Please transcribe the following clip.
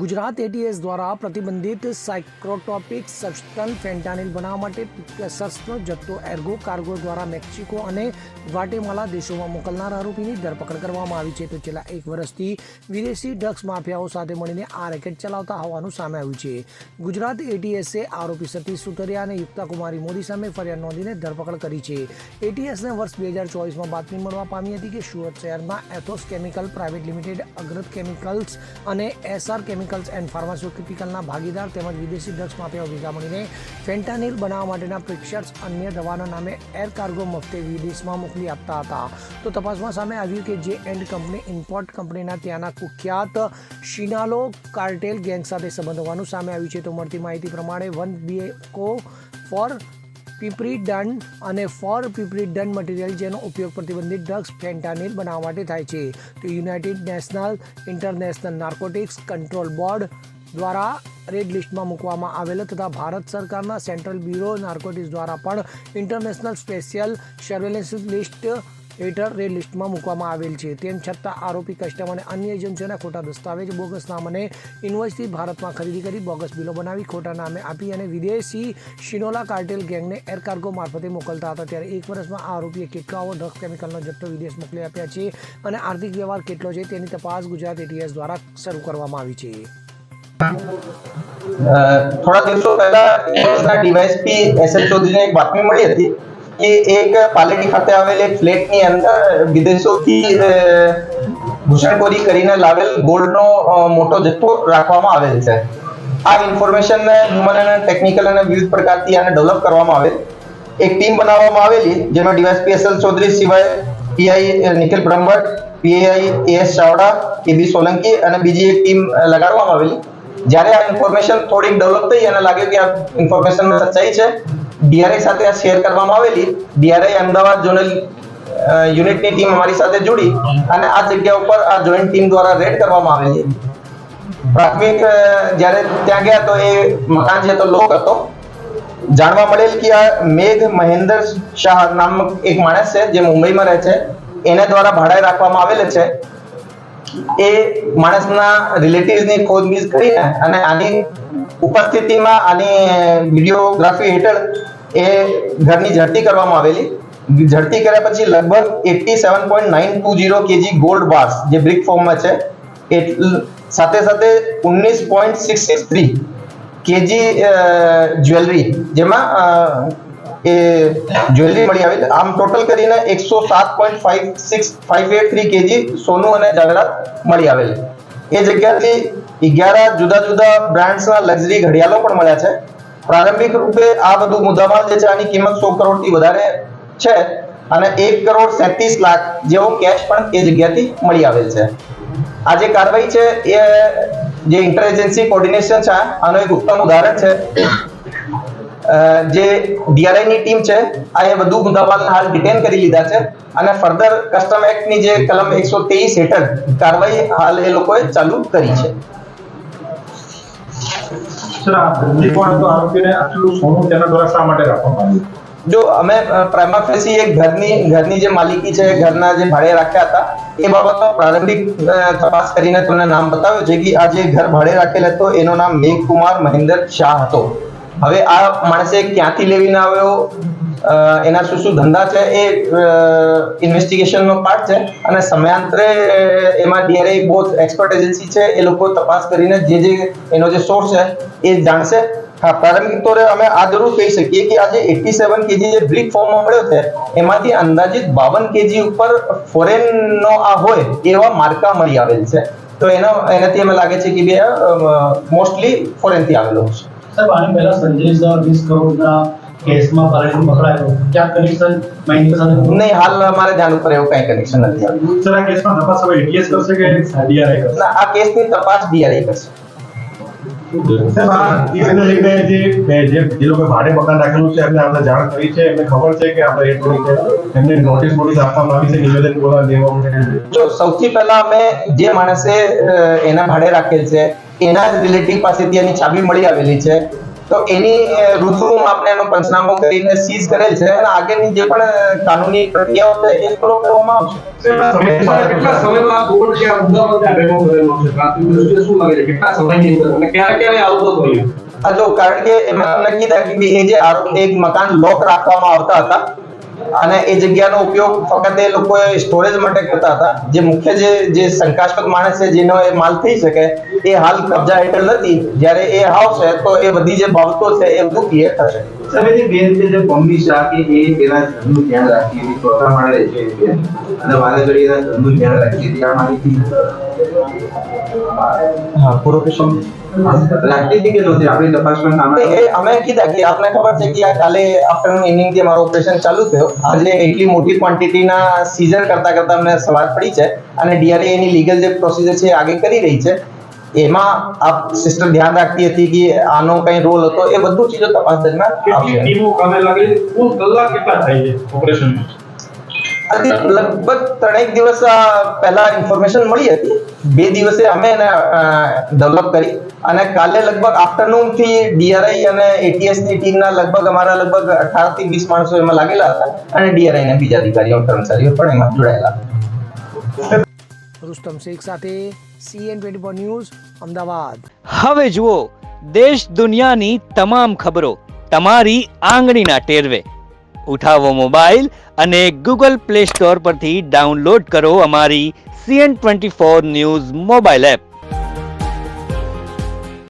Gujarat ATS द्वारा प्रतिबंधित साइक्रोट्रोपिक सब्सटન્સ ફેન્ટાનિલ બનાવવા માટે શસ્ત્રનો જથ્થો એર્ગો કાર્ગો દ્વારા મેક્સિકો અને ગ્વાટેમાલા દેશોમાં મોકલનાર આરોપીની ધરપકડ કરવામાં આવી છે. તો છેલ્લા એક વર્ષથી વિદેશી ડ્રગ્સ માફિયાઓ સાથે મળીને આ રેકેટ ચલાવતા હોવાનું સામે આવ્યું છે. ગુજરાત એટીએસે આરોપી સતીશ સુતરિયા અને યુક્તા કુમારી મોદી સામે ફરિયાદ નોંધીને ધરપકડ કરી છે. એટીએસને વર્ષ 2024માં બાતમી મળવા પામી હતી કે સુરત શહેરના એથોસ કેમિકલ પ્રાઇવેટ લિમિટેડ, અગ્રત કેમિકલ્સ અને એસઆર કેમિકલ્સ એન્ડ ફાર્માસ્યુટિકલના ભાગીદાર તેમજ વિદેશી ડ્રગ્સ માફિયાઓ ભેગા મળીને ફેન્ટાનિલ બનાવવા માટેના પ્રિક્સર્સ અન્ય દવાના નામે એર કાર્ગો મફતે વિદેશમાં મોકલી આપતા હતા. તો તપાસમાં સામે આવ્યું કે જે એન્ડ કંપની ઇમ્પોર્ટ કંપનીના ત્યાંના કુખ્યાત શિનાલો કાર્ટેલ ગેંગ સાથે સંબંધ હોવાનું સામે આવ્યું છે. તો મળતી માહિતી પ્રમાણે 1 BACO ફોર પીપરીડન અને ફોર પીપરીડન મટીરિયલ જેનો ઉપયોગ પ્રતિબંધિત ડ્રગ્સ ફેન્ટાનિલ બનાવવા માટે થાય છે. તો United national international narcotics control board દ્વારા રેડ લિસ્ટમાં મૂકવામાં આવેલ તથા ભારત સરકારના સેન્ટ્રલ બ્યુરો નાર્કોટિક્સ દ્વારા પણ ઇન્ટરનેશનલ સ્પેશિયલ સર્વેલન્સ લિસ્ટ હેઠળ રેડ લિસ્ટમાં મૂકવામાં આવેલ છે. તેમ છતાં આરોપી કસ્ટમ અને અન્ય એજન્સીઓના ખોટા દસ્તાવેજ, બોગસ નામ અને ઇન્વોઇસથી ભારતમાં ખરીદી કરી બોગસ બિલો બનાવી ખોટા નામે આપી અને વિદેશી શિનોલા કાર્ટેલ ગેંગને એર કાર્ગો મારફતે મોકલતા હતા. ત્યારે એક વર્ષમાં આ આરોપીએ કેટલાઓ ડ્રગ્સ કેમિકલનો જથ્થો વિદેશ મોકલી આપ્યા છે અને આર્થિક વ્યવહાર કેટલો છે તેની તપાસ ગુજરાત એટીએસ દ્વારા શરૂ કરવામાં આવી છે. થોડા દિવસો પહેલા ડીવાયએસપી એસએલ ચૌધરીને એક બાતમી મળી હતી કે એક પાલેડી ખાતે આવેલ એક ફ્લેટની અંદર વિદેશોથી ઘૂસણખોરી કરીને લાવેલ ગોલ્ડનો મોટો જથ્થો રાખવામાં આવેલ છે. આ ઇન્ફોર્મેશનને હ્યુમન અને ટેકનિકલ અને વિવિધ પ્રકારથી આને ડેવલપ કરવામાં આવેલ એક ટીમ બનાવવામાં આવેલી, જેમાં ડીવાયએસપી એસએલ ચૌધરી સિવાય PI Nikhil Brahmbhatt, PI S Chavda, KB Solanki અને બીજી એક ટીમ લગાડવામાં આવેલી. જ્યારે આ ઇન્ફોર્મેશન થોડીક ડેવલપ થઈ અને લાગ્યું કે આ ઇન્ફોર્મેશનમાં સચ્ચાઈ છે, ડીઆરઆઈ સાથે આ શેર કરવામાં આવેલી. ડીઆરઆઈ અમદાવાદ ઝોનલ યુનિટની ટીમ અમારી સાથે જોડી અને આ જગ્યા ઉપર આ જોઈન્ટ ટીમ દ્વારા રેડ કરવામાં આવેલી. પ્રાથમિક જ્યારે ત્યાં ગયા તો એ મકાન છે તો લોક હતો. જાણવા મળેલ કે આ મેઘ મહેન્દ્ર શાહ નામક એક માણસ છે જે મુંબઈમાં રહે છે, એને દ્વારા ભાડે રાખવામાં આવેલ છે. એ માણસના રિલેટિવ્સની ખોજબીજ કરીને અને આની ઉપસ્થિતિમાં આની વિડીયોગ્રાફી હેઠળ એ ઘરની ઝડપી કરવામાં આવેલી. ઝડપી કર્યા પછી લગભગ 87.920 kg ગોલ્ડ બાર્સ જે બ્રિક ફોર્મમાં છે, સાથે સાથે 19.663 kg જ્વેલરી, જેમાં એ જ્વેલરી મળી આવેલી. આમ ટોટલ કરીને 107.5653 kg સોનું અને જાવેરાત મળી આવેલી. એ જગ્યાથી 11 જુદા જુદા બ્રાન્ડ્સના લક્ઝરી ઘડિયાળો પણ મળ્યા છે. પ્રારંભિક રૂપે આ બધું મુદ્દામાલ જે છે આની કિંમત 100 કરોડથી વધારે છે અને 1,37,00,000 જેવો કેશ પણ એ જગ્યાથી મળી આવેલ છે. આ જે કાર્યવાહી છે એ જે ઇન્ટર એજન્સી કોર્ડિનેશન છે આનો એક ઉત્તમ ઉદાહરણ છે. જે ડીઆરઆઈ ની ટીમ છે આ એ વધુ મુદ્દામાલ હાલ ડિટેન કરી લીધા છે અને ફર્ધર કસ્ટમ એક્ટ ની જે કલમ 123 હેઠળ કાર્યવાહી હાલ એ લોકોએ ચાલુ કરી છે. સર, આ બંદી કોણ હતો આરોપીને આટલું સોનું તેના દ્વારા શા માટે રાખવામાં આવ્યું? જો અમે પ્રાઇમા ફેસી એક ઘરની જે માલિકી છે, ઘરના જે ભાડે રાખ્યા હતા એ બાબતમાં પ્રારંભિક તપાસ કરીને તમને નામ બતાવ્યું છે કે આ જે ઘર ભાડે રાખેલ હતો એનું નામ મેઘકુમાર મહેન્દ્ર શાહ હતો. હવે આ માણસે ક્યાંથી લેવીને આવ્યો, એના શું ધંધા છે એ ઇન્વેસ્ટિગેશનનો પાર્ટ છે અને સમયાંતરે એમાં ડીઆરઆઈ બહુ એક્સપર્ટ એજન્સી છે, એ લોકો તપાસ કરીને જે એનો જે સોર્સ છે એ જાણશે. હા, પ્રારંભિક તોરે અમે આ જરૂર કહી શકીએ કે આ જે 87 kg જે બ્રિક ફોર્મમાં મળ્યો છે એમાંથી અંદાજિત 52 kg ઉપર ફોરેનનો આ હોય એવા માર્કા મળી આવેલ છે. તો એનાથી અમે લાગે છે કે બે મોસ્ટલી ફોરેનથી આવેલો છે. સાહેબ, આની પહેલા સંજય સર 20 કરોડના કેસમાં પાલેડી પકડાયો, ક્યાં કનેક્શન મહિન્દ્ર સાથે? નહીં, હાલ અમારે ધ્યાન ઉપર એવું કઈ કનેક્શન નથી આવ્યું. સર, આ કેસમાં તપાસ હવે એટીએસ કરશે કે ડીઆરઆઈ કરશે? ના, આ કેસની તપાસ ડીઆરઆઈ કરશે. સાહેબ, આ કેસને લઈને જે લોકો ભાડે મકાન રાખેલું છે એમને આપણે જાણ કરી છે, એમને ખબર છે કે આપણે એ તરીકે એમને નોટિસ આપવામાં આવી છે, નિવેદન દેવામાં? જો સૌથી પહેલા અમે જે માણસે એના ભાડે રાખેલ છે એના રિલેટિવ પાસેથી એની ચાબી મળી આવેલી છે. તો તો એની રૂબરૂમાં આપણે એનો પંચનામો કરીને સીઝ કરેલ છે અને આગળની જે પણ કાનૂની પ્રક્રિયાઓ છે એ ફોલો કરવામાં આવશે. કેટલા સમયમાં કોર્ટ જે આ મુદ્દામાં ત્યાં ભેગો કરેલો છે પ્રાથમિક દ્રષ્ટિએ શું લાગે છે કેટલા સમયની અંદર અને ક્યારે આવતો થયો? જો કારણ કે એમાં તમને કીધા કે એ જે એક મકાન લોક રાખવામાં આવતા હતા અને એ જગ્યાનો ઉપયોગ ફક્ત એ લોકો સ્ટોરેજ માટે કરતા હતા. જે મુખ્ય જે શંકાસ્પદ માણસ છે જેનો એ માલ થઈ શકે એ હાલ કબજા હેઠળ નથી. જ્યારે એ આવશે તો એ બધી જે બાબતો છે એ બધું ક્લિયર થશે. સમીરની બેન છે જે પમ્મી શાહ કે એ તેના ઘરનું ધ્યાન રાખી હતી, ચોથા માળે રહે છે એ બેન અને વાનેગડી એના ઘરનું ધ્યાન રાખી હતી. આ માહિતી રાખતી હતી કે નહોતી આપણી તપાસમાં સામે અમે કીધા કે આપને ખબર છે કે આ કાલે આફ્ટરનૂન ઇવનિંગ થી મારો ઓપરેશન ચાલુ થયો. આજે એટલી મોટી ક્વોન્ટિટીના સીઝર કરતા મને સવાર પડી છે અને ડીઆરએ એની લીગલ જે પ્રોસિજર છે એ આગળ કરી રહી છે. એમાં આપ સિસ્ટર ધ્યાન રાખતી હતી કે આનો કઈ રોલ હતો એ બધું ચીજો તપાસ દરમિયાન કેટલી ટીમો કામે લાગી છે? કુલ કલાક કેટલા થાય છે ઓપરેશન? લગભગ 3 દિવસ પહેલા ઇન્ફોર્મેશન મળી હતી. 2 દિવસે અમે એને ડેવલપ કરી અને કાલે લગભગ આફ્ટરનૂન થી ડીઆરઆઈ અને એટીએસ ની ટીમના અમારા લગભગ 18 થી 20 માણસો એમાં લાગેલા હતા અને ડીઆરઆઈ ના બીજા અધિકારીઓ કર્મચારીઓ પણ એમાં જોડાયેલા. રુસ્તમ શેખ સાથે CN24 ન્યૂઝ અમદાવાદ. હવે જુઓ દેશ દુનિયાની તમામ ખબરો તમારી આંગળીના ટેરવે. ઉઠાવો મોબાઈલ અને Google Play Store પરથી ડાઉનલોડ કરો અમારી CN24 ન્યૂઝ મોબાઈલ એપ.